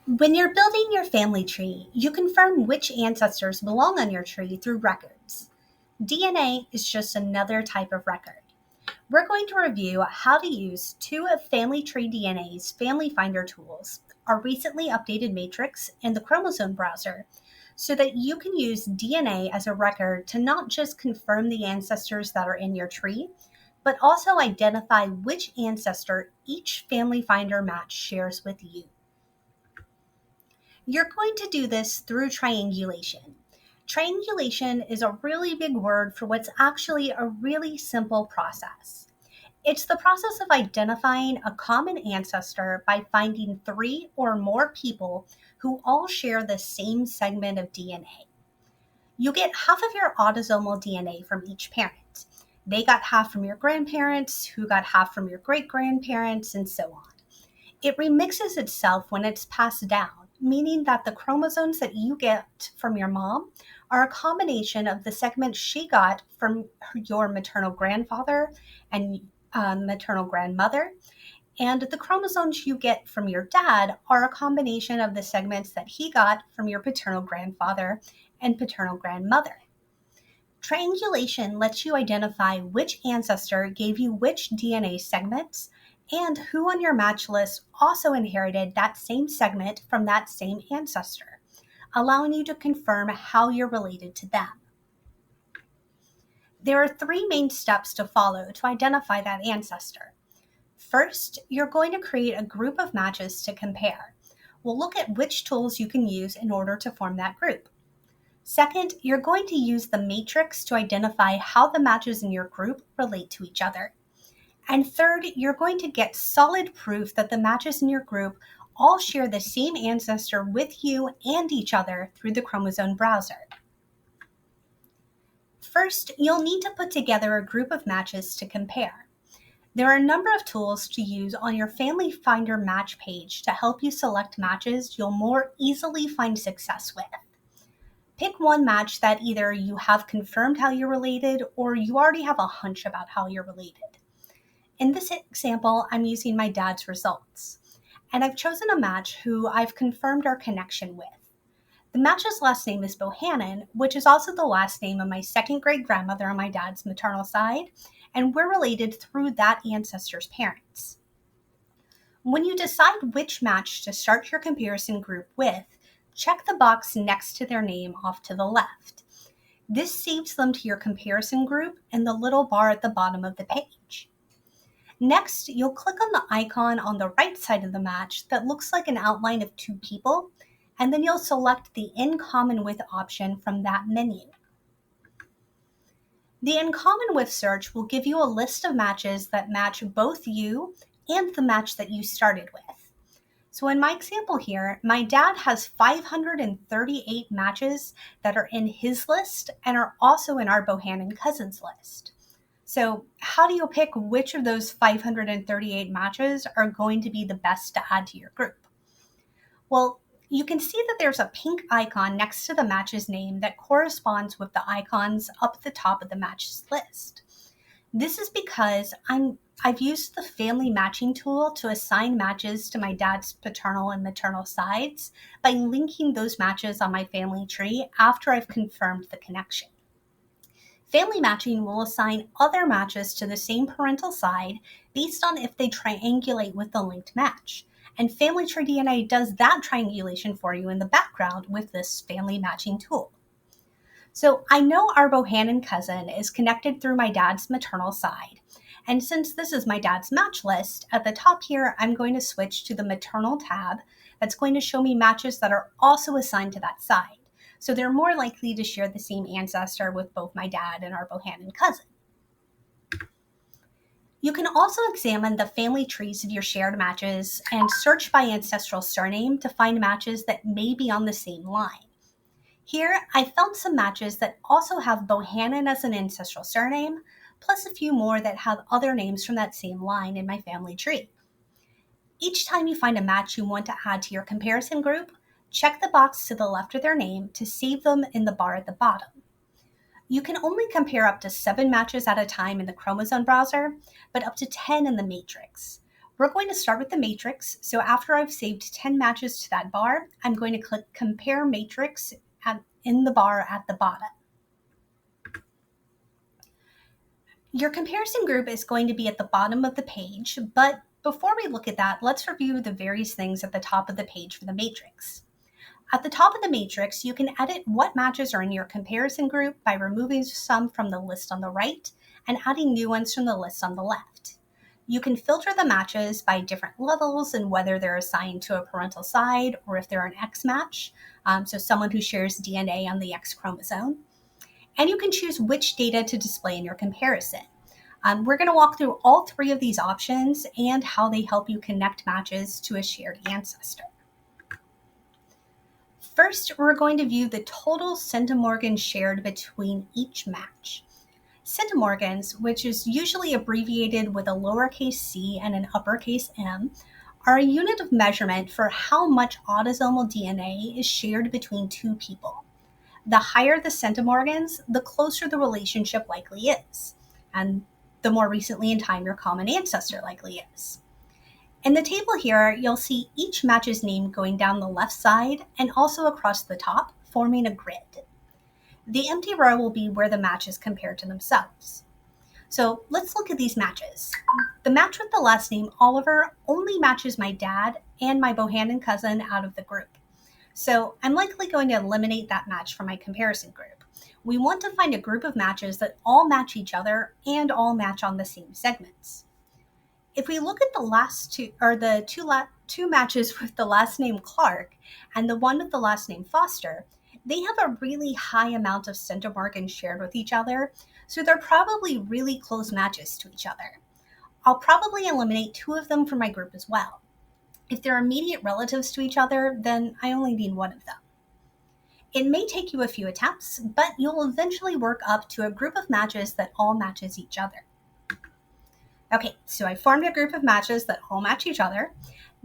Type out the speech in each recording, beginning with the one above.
When you're building your family tree, you confirm which ancestors belong on your tree through records. DNA is just another type of record. We're going to review how to use two of FamilyTreeDNA's Family Finder tools, our recently updated matrix, and the Chromosome Browser, so that you can use DNA as a record to not just confirm the ancestors that are in your tree, but also identify which ancestor each Family Finder match shares with you. You're going to do this through triangulation. Triangulation is a really big word for what's actually a really simple process. It's the process of identifying a common ancestor by finding three or more people who all share the same segment of DNA. You get half of your autosomal DNA from each parent. They got half from your grandparents, who got half from your great grandparents, and so on. It remixes itself when it's passed down, meaning that the chromosomes that you get from your mom are a combination of the segments she got from your maternal grandfather and maternal grandmother, and the chromosomes you get from your dad are a combination of the segments that he got from your paternal grandfather and paternal grandmother. Triangulation lets you identify which ancestor gave you which DNA segments and who on your match list also inherited that same segment from that same ancestor, allowing you to confirm how you're related to them. There are three main steps to follow to identify that ancestor. First, you're going to create a group of matches to compare. We'll look at which tools you can use in order to form that group. Second, you're going to use the matrix to identify how the matches in your group relate to each other. And third, you're going to get solid proof that the matches in your group all share the same ancestor with you and each other through the Chromosome Browser. First, you'll need to put together a group of matches to compare. There are a number of tools to use on your Family Finder match page to help you select matches you'll more easily find success with. Pick one match that either you have confirmed how you're related or you already have a hunch about how you're related. In this example, I'm using my dad's results, and I've chosen a match who I've confirmed our connection with. The match's last name is Bohannon, which is also the last name of my second great grandmother on my dad's maternal side, and we're related through that ancestor's parents. When you decide which match to start your comparison group with, check the box next to their name off to the left. This saves them to your comparison group in the little bar at the bottom of the page. Next, you'll click on the icon on the right side of the match that looks like an outline of two people, and then you'll select the In Common With option from that menu. The In Common With search will give you a list of matches that match both you and the match that you started with. So in my example here, my dad has 538 matches that are in his list and are also in our Bohannon cousins list. So how do you pick which of those 538 matches are going to be the best to add to your group? Well, you can see that there's a pink icon next to the match's name that corresponds with the icons up at the top of the matches list. This is because I've used the family matching tool to assign matches to my dad's paternal and maternal sides by linking those matches on my family tree after I've confirmed the connection. Family matching will assign other matches to the same parental side based on if they triangulate with the linked match. And FamilyTreeDNA does that triangulation for you in the background with this family matching tool. So I know our Bohannon cousin is connected through my dad's maternal side. And since this is my dad's match list, at the top here, I'm going to switch to the maternal tab that's going to show me matches that are also assigned to that side. So they're more likely to share the same ancestor with both my dad and our Bohannon cousin. You can also examine the family trees of your shared matches and search by ancestral surname to find matches that may be on the same line. Here, I found some matches that also have Bohannon as an ancestral surname, plus a few more that have other names from that same line in my family tree. Each time you find a match you want to add to your comparison group, check the box to the left of their name to save them in the bar at the bottom. You can only compare up to 7 matches at a time in the Chromosome Browser, but up to 10 in the matrix. We're going to start with the matrix. So after I've saved 10 matches to that bar, I'm going to click Compare Matrix in the bar at the bottom. Your comparison group is going to be at the bottom of the page, but before we look at that, let's review the various things at the top of the page for the matrix. At the top of the matrix, you can edit what matches are in your comparison group by removing some from the list on the right and adding new ones from the list on the left. You can filter the matches by different levels and whether they're assigned to a parental side or if they're an X match, so someone who shares DNA on the X chromosome. And you can choose which data to display in your comparison. We're going to walk through all three of these options and how they help you connect matches to a shared ancestor. First, we're going to view the total centimorgans shared between each match. Centimorgans, which is usually abbreviated with a lowercase c and an uppercase m, are a unit of measurement for how much autosomal DNA is shared between two people. The higher the centimorgans, the closer the relationship likely is, and the more recently in time your common ancestor likely is. In the table here, you'll see each match's name going down the left side and also across the top, forming a grid. The empty row will be where the matches compare to themselves. So let's look at these matches. The match with the last name Oliver only matches my dad and my Bohannon cousin out of the group. So I'm likely going to eliminate that match from my comparison group. We want to find a group of matches that all match each other and all match on the same segments. If we look at the last two, or the two matches with the last name Clark and the one with the last name Foster, they have a really high amount of centimorgans shared with each other, so they're probably really close matches to each other. I'll probably eliminate two of them from my group as well. If they're immediate relatives to each other, then I only need one of them. It may take you a few attempts, but you'll eventually work up to a group of matches that all matches each other. Okay, so I formed a group of matches that all match each other.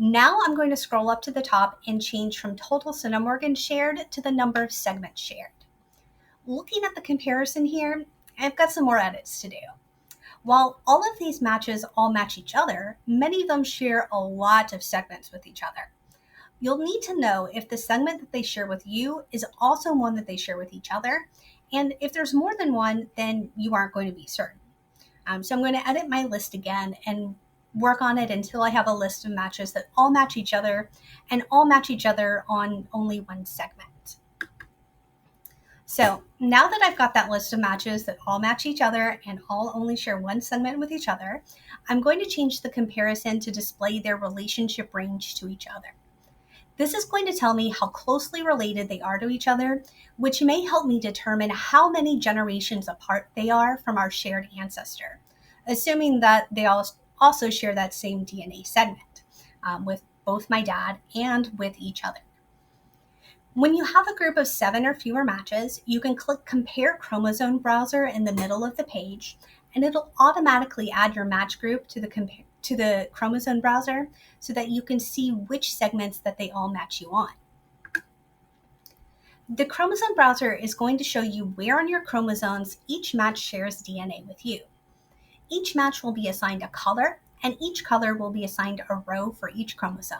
Now I'm going to scroll up to the top and change from total centimorgans shared to the number of segments shared. Looking at the comparison here, I've got some more edits to do. While all of these matches all match each other, many of them share a lot of segments with each other. You'll need to know if the segment that they share with you is also one that they share with each other, and if there's more than one, then you aren't going to be certain. So I'm going to edit my list again and work on it until I have a list of matches that all match each other and all match each other on only one segment. So now that I've got that list of matches that all match each other and all only share one segment with each other, I'm going to change the comparison to display their relationship range to each other. This is going to tell me how closely related they are to each other, which may help me determine how many generations apart they are from our shared ancestor, assuming that they also share that same DNA segment with both my dad and with each other. When you have a group of 7 or fewer matches, you can click Compare Chromosome Browser in the middle of the page, and it'll automatically add your match group to the Chromosome Browser so that you can see which segments that they all match you on. The Chromosome Browser is going to show you where on your chromosomes each match shares DNA with you. Each match will be assigned a color, and each color will be assigned a row for each chromosome.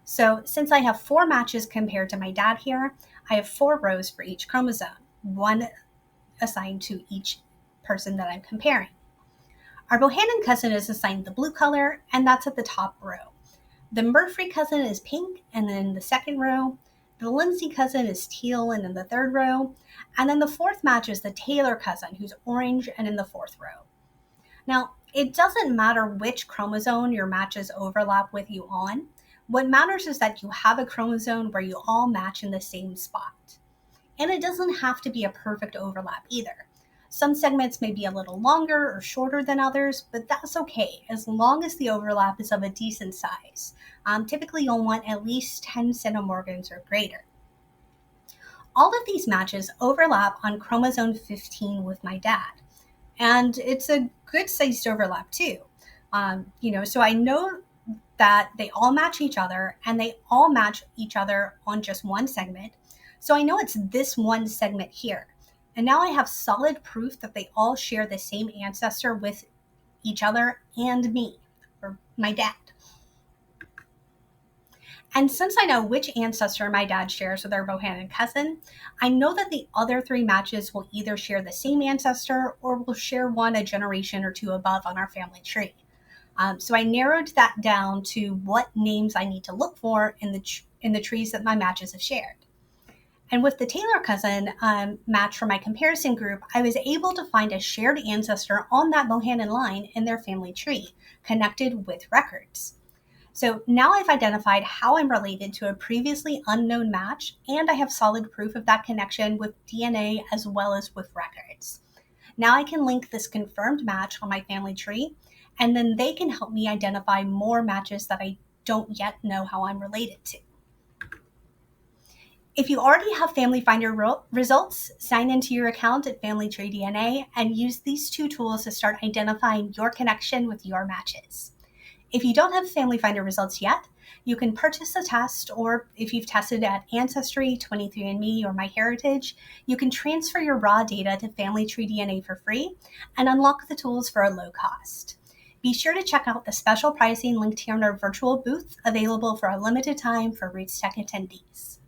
So since I have 4 matches compared to my dad here, I have 4 rows for each chromosome, one assigned to each person that I'm comparing. Our Bohannon cousin is assigned the blue color, and that's at the top row. The Murphy cousin is pink, and then the second row. The Lindsay cousin is teal, and in the third row. And then the fourth match is the Taylor cousin, who's orange, and in the fourth row. Now, it doesn't matter which chromosome your matches overlap with you on. What matters is that you have a chromosome where you all match in the same spot. And it doesn't have to be a perfect overlap either. Some segments may be a little longer or shorter than others, but that's okay as long as the overlap is of a decent size. Typically, you'll want at least 10 centimorgans or greater. All of these matches overlap on chromosome 15 with my dad, and it's a good sized overlap too. So I know that they all match each other and they all match each other on just one segment. So I know it's this one segment here. And now I have solid proof that they all share the same ancestor with each other and me, or my dad. And since I know which ancestor my dad shares with our Bohannon cousin, I know that the other 3 matches will either share the same ancestor or will share one a generation or 2 above on our family tree. So I narrowed that down to what names I need to look for in the trees that my matches have shared. And with the Taylor cousin match for my comparison group, I was able to find a shared ancestor on that Bohannon line in their family tree, connected with records. So now I've identified how I'm related to a previously unknown match, and I have solid proof of that connection with DNA as well as with records. Now I can link this confirmed match on my family tree, and then they can help me identify more matches that I don't yet know how I'm related to. If you already have Family Finder results, sign into your account at FamilyTreeDNA and use these 2 tools to start identifying your connection with your matches. If you don't have Family Finder results yet, you can purchase a test, or if you've tested at Ancestry, 23andMe, or MyHeritage, you can transfer your raw data to FamilyTreeDNA for free and unlock the tools for a low cost. Be sure to check out the special pricing linked here in our virtual booth, available for a limited time for RootsTech attendees.